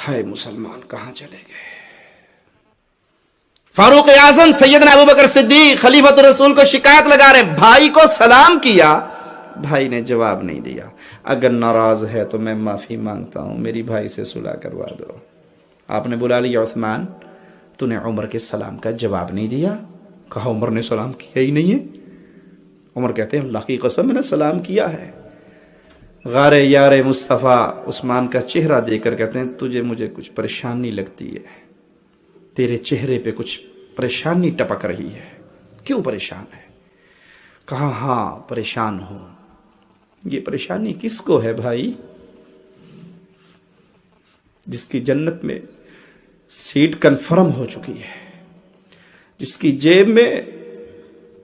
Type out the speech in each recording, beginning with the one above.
ہائے مسلمان کہاں چلے گئے؟ فاروق اعظم سیدنا ابوبکر صدیق خلیفۃ الرسول کو شکایت لگا رہے، بھائی کو سلام کیا، بھائی نے جواب نہیں دیا، اگر ناراض ہے تو میں معافی مانگتا ہوں، میری بھائی سے صلح کروا دو۔ آپ نے بلا لیا عثمان، تو نے عمر کے سلام کا جواب نہیں دیا؟ کہا عمر نے سلام کیا ہی نہیں ہے۔ عمر کہتے ہیں اللہ کی قسم میں نے سلام کیا ہے۔ غار یار مصطفیٰ عثمان کا چہرہ دیکھ کر کہتے ہیں تجھے مجھے کچھ پریشانی لگتی ہے، تیرے چہرے پہ کچھ پریشانی ٹپک رہی ہے، کیوں پریشان ہے؟ کہا ہاں پریشان ہوں۔ یہ پریشانی کس کو ہے بھائی؟ جس کی جنت میں سیٹ کنفرم ہو چکی ہے، جس کی جیب میں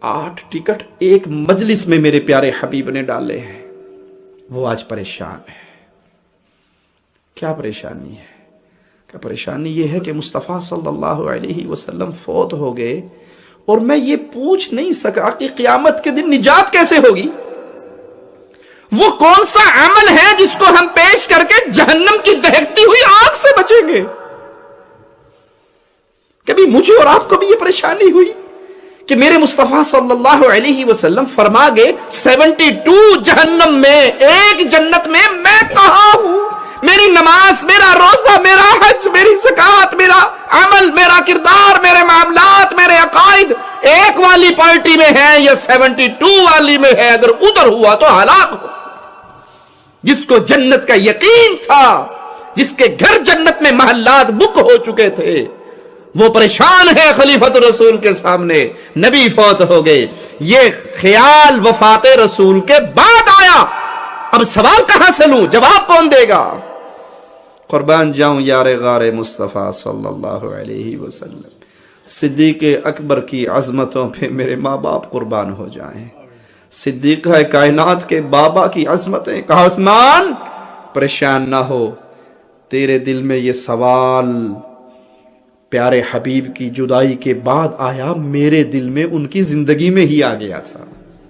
8 ٹکٹ ایک مجلس میں میرے پیارے حبیب نے ڈالے ہیں، وہ آج پریشان ہے۔ کیا پریشانی ہے؟ کیا پریشانی یہ ہے کہ مصطفیٰ صلی اللہ علیہ وسلم فوت ہو گئے اور میں یہ پوچھ نہیں سکا کہ قیامت کے دن نجات کیسے ہوگی؟ وہ کون سا عمل ہے جس کو ہم پیش کر کے جہنم کی دہکتی ہوئی آگ سے بچیں گے؟ کبھی مجھے اور آپ کو بھی یہ پریشانی ہوئی کہ میرے مصطفیٰ صلی اللہ علیہ وسلم فرما گئے 72 جہنم میں ایک جنت میں میں کہاں ہوں؟ میری نماز، میرا روزہ، میرا حج، میری زکوٰۃ، میرا عمل، میرا کردار، میرے معاملات، میرے عقائد ایک والی پارٹی میں ہے یا 72 والی میں ہے؟ اگر ادھر ہوا تو ہلاک ہو۔ جس کو جنت کا یقین تھا، جس کے گھر جنت میں محلات بک ہو چکے تھے، وہ پریشان ہے خلیفۃ الرسول کے سامنے، نبی فوت ہو گئے۔ یہ خیال وفات رسول کے بعد آیا، اب سوال کہاں سے لوں؟ جواب کون دے گا؟ قربان جاؤں یار غار مصطفیٰ صلی اللہ علیہ وسلم، صدیق اکبر کی عظمتوں پہ میرے ماں باپ قربان ہو جائیں، صدیقہ کائنات کے بابا کی عظمتیں۔ کہا عثمان پریشان نہ ہو، تیرے دل میں یہ سوال پیارے حبیب کی جدائی کے بعد آیا، میرے دل میں ان کی زندگی میں ہی آ گیا تھا۔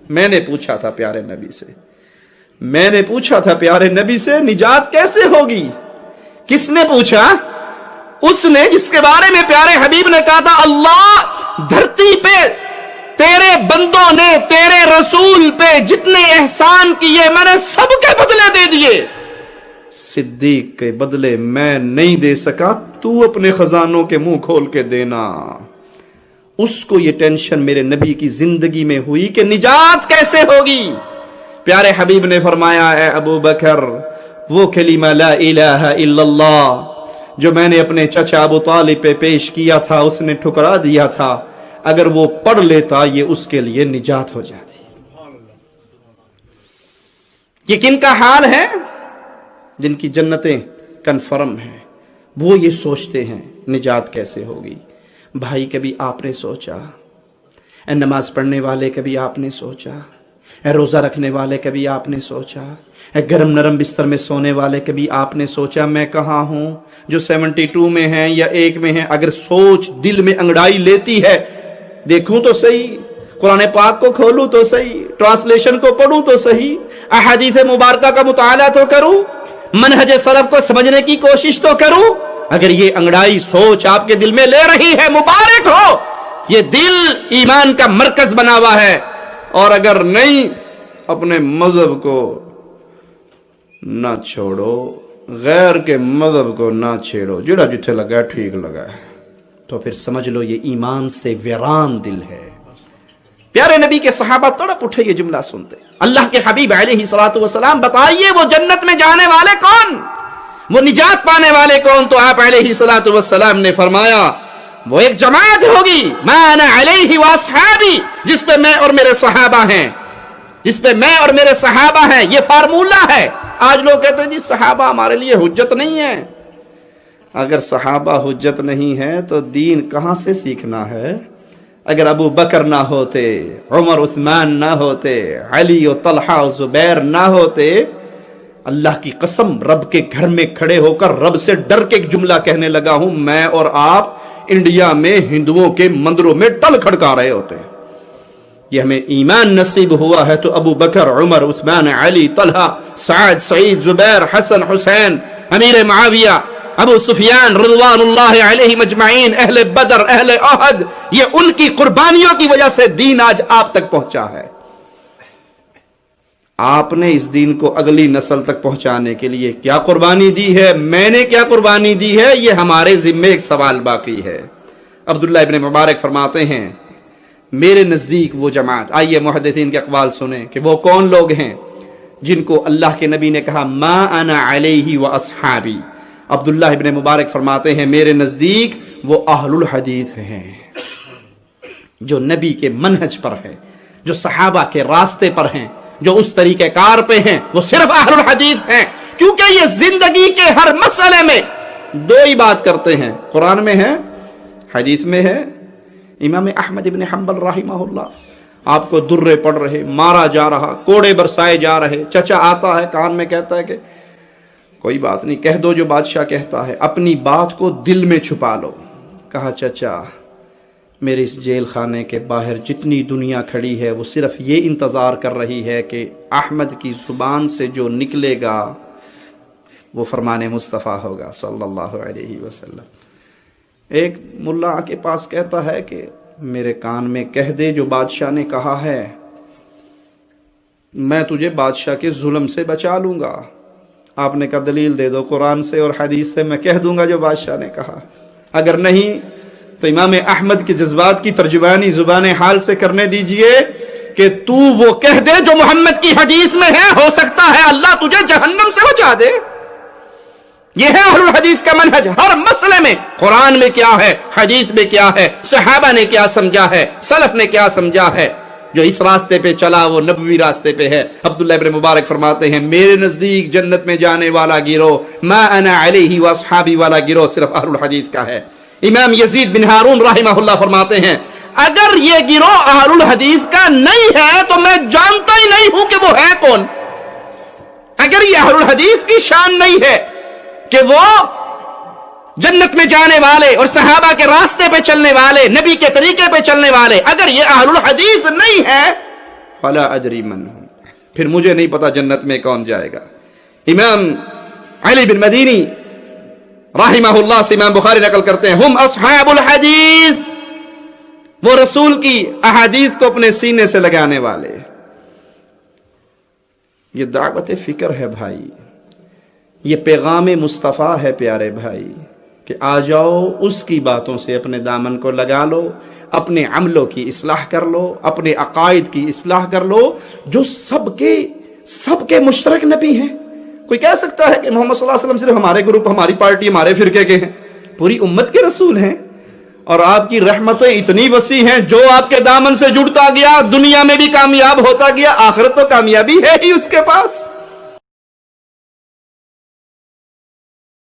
میں نے پوچھا تھا پیارے نبی سے، میں نے پوچھا تھا پیارے نبی سے نجات کیسے ہوگی؟ کس نے پوچھا؟ اس نے جس کے بارے میں پیارے حبیب نے کہا تھا اللہ دھرتی پہ تیرے بندوں نے تیرے رسول پہ جتنے احسان کیے میں نے سب کے بدلے دے دیے، صدیق کے بدلے میں نہیں دے سکا، تو اپنے خزانوں کے منہ کھول کے دینا۔ اس کو یہ ٹینشن میرے نبی کی زندگی میں ہوئی کہ نجات کیسے ہوگی۔ پیارے حبیب نے فرمایا اے ابو بکر، وہ کلمہ لا الہ الا اللہ جو میں نے اپنے چچا ابو طالب پہ پیش کیا تھا، اس نے ٹھکرا دیا تھا، اگر وہ پڑھ لیتا یہ اس کے لیے نجات ہو جاتی۔ یہ کن کا حال ہے؟ جن کی جنتیں کنفرم ہیں، وہ یہ سوچتے ہیں نجات کیسے ہوگی۔ بھائی کبھی آپ نے سوچا؟ اے نماز پڑھنے والے کبھی آپ نے سوچا؟ اے روزہ رکھنے والے کبھی آپ نے سوچا؟ اے گرم نرم بستر میں سونے والے کبھی آپ نے سوچا میں کہاں ہوں؟ جو 72 میں ہیں یا 1 میں ہیں، اگر سوچ دل میں انگڑائی لیتی ہے، دیکھوں تو صحیح، قرآن پاک کو کھولوں تو صحیح، ٹرانسلیشن کو پڑھوں تو صحیح، احادیث مبارکہ کا مطالعہ تو کروں، منہج سلف کو سمجھنے کی کوشش تو کروں۔ اگر یہ انگڑائی سوچ آپ کے دل میں لے رہی ہے، مبارک ہو، یہ دل ایمان کا مرکز بنا ہوا ہے۔ اور اگر نہیں، اپنے مذہب کو نہ چھوڑو، غیر کے مذہب کو نہ چھیڑو، جڑا جتھے لگا ٹھیک لگا ہے، تو پھر سمجھ لو یہ ایمان سے ویران دل ہے۔ پیارے نبی کے صحابہ تڑپ اٹھے یہ جملہ سنتے، اللہ کے حبیب علیہ الصلوۃ والسلام بتائیے وہ جنت میں جانے والے کون، وہ نجات پانے والے کون؟ تو آپ علیہ الصلوۃ والسلام نے فرمایا وہ ایک جماعت ہوگی، ما انا علیہ واصحابی، جس پہ میں اور میرے صحابہ ہیں، جس پہ میں اور میرے صحابہ ہیں۔ یہ فارمولہ ہے۔ آج لوگ کہتے ہیں جی صحابہ ہمارے لیے حجت نہیں ہے۔ اگر صحابہ حجت نہیں ہے تو دین کہاں سے سیکھنا ہے؟ اگر ابو بکر نہ ہوتے، عمر عثمان نہ ہوتے، علی و طلحہ و زبیر نہ ہوتے، اللہ کی قسم رب کے گھر میں کھڑے ہو کر رب سے ڈر کے ایک جملہ کہنے لگا ہوں، میں اور آپ انڈیا میں ہندوؤں کے مندروں میں ٹل کھڑکا رہے ہوتے۔ یہ ہمیں ایمان نصیب ہوا ہے تو ابو بکر، عمر، عثمان، علی، طلحہ، سعد، سعید، زبیر، حسن، حسین، امیر معاویہ، ابو سفیان رضوان اللہ علیہ مجمعین، اہل بدر، اہل احد، یہ ان کی قربانیوں کی وجہ سے دین آج آپ تک پہنچا ہے۔ آپ نے اس دین کو اگلی نسل تک پہنچانے کے لیے کیا قربانی دی ہے، میں نے کیا قربانی دی ہے، یہ ہمارے ذمے ایک سوال باقی ہے۔ عبداللہ ابن مبارک فرماتے ہیں میرے نزدیک وہ جماعت، آئیے محدثین کے اقوال سنیں کہ وہ کون لوگ ہیں جن کو اللہ کے نبی نے کہا ما انا علیہ و اصحابی۔ عبداللہ ابن مبارک فرماتے ہیں میرے نزدیک وہ اہل الحدیث ہیں، جو نبی کے منہج پر ہیں، جو صحابہ کے راستے پر ہیں، جو اس طریقہ کار پہ ہیں، وہ صرف اہل الحدیث ہیں، کیونکہ یہ زندگی کے ہر مسئلے میں دو ہی بات کرتے ہیں، قرآن میں ہے، حدیث میں ہے۔ امام احمد ابن حنبل رحمہ اللہ آپ کو درے پڑ رہے، مارا جا رہا، کوڑے برسائے جا رہے، چچا آتا ہے کان میں کہتا ہے کہ کوئی بات نہیں، کہہ دو جو بادشاہ کہتا ہے، اپنی بات کو دل میں چھپا لو۔ کہا چچا میرے اس جیل خانے کے باہر جتنی دنیا کھڑی ہے وہ صرف یہ انتظار کر رہی ہے کہ احمد کی زبان سے جو نکلے گا وہ فرمان مصطفیٰ ہوگا صلی اللہ علیہ وسلم۔ ایک ملا کے پاس کہتا ہے کہ میرے کان میں کہہ دے جو بادشاہ نے کہا ہے، میں تجھے بادشاہ کے ظلم سے بچا لوں گا۔ آپ نے کہا دلیل دے دو قرآن سے اور حدیث سے، میں کہہ دوں گا جو بادشاہ نے کہا، اگر نہیں تو امام احمد کے جذبات کی ترجمانی زبان حال سے کرنے دیجئے کہ تو وہ کہہ دے جو محمد کی حدیث میں ہے، ہو سکتا ہے اللہ تجھے جہنم سے بچا دے۔ یہ ہے اہل الحدیث کا منہج، ہر مسئلے میں قرآن میں کیا ہے، حدیث میں کیا ہے، صحابہ نے کیا سمجھا ہے، سلف نے کیا سمجھا ہے، جو اس راستے پہ چلا وہ نبوی راستے پہ ہے۔ عبداللہ ابن مبارک فرماتے ہیں میرے نزدیک جنت میں جانے والا گروہ ما انا علیہ واصحابی والا گروہ صرف اہل الحدیث کا ہے۔ امام یزید بن ہارون رحمہ اللہ فرماتے ہیں اگر یہ گروہ اہل الحدیث کا نہیں ہے تو میں جانتا ہی نہیں ہوں کہ وہ ہے کون۔ اگر یہ اہل الحدیث کی شان نہیں ہے کہ وہ جنت میں جانے والے اور صحابہ کے راستے پہ چلنے والے، نبی کے طریقے پہ چلنے والے، اگر یہ اہل الحدیث نہیں ہے فلا ادری من ہوں، پھر مجھے نہیں پتا جنت میں کون جائے گا۔ امام علی بن مدینی رحمہ اللہ سے امام بخاری نقل کرتے ہیں ہم اصحاب الحدیث، وہ رسول کی احادیث کو اپنے سینے سے لگانے والے۔ یہ دعوت فکر ہے بھائی، یہ پیغام مصطفیٰ ہے پیارے بھائی، کہ آ جاؤ اس کی باتوں سے اپنے دامن کو لگا لو، اپنے عملوں کی اصلاح کر لو، اپنے عقائد کی اصلاح کر لو، جو سب کے مشترک نبی ہیں۔ کوئی کہہ سکتا ہے کہ محمد صلی اللہ علیہ وسلم صرف ہمارے گروپ، ہماری پارٹی، ہمارے فرقے کے ہیں؟ پوری امت کے رسول ہیں، اور آپ کی رحمتیں اتنی وسیع ہیں، جو آپ کے دامن سے جڑتا گیا دنیا میں بھی کامیاب ہوتا گیا، آخرت تو کامیابی ہے ہی اس کے پاس۔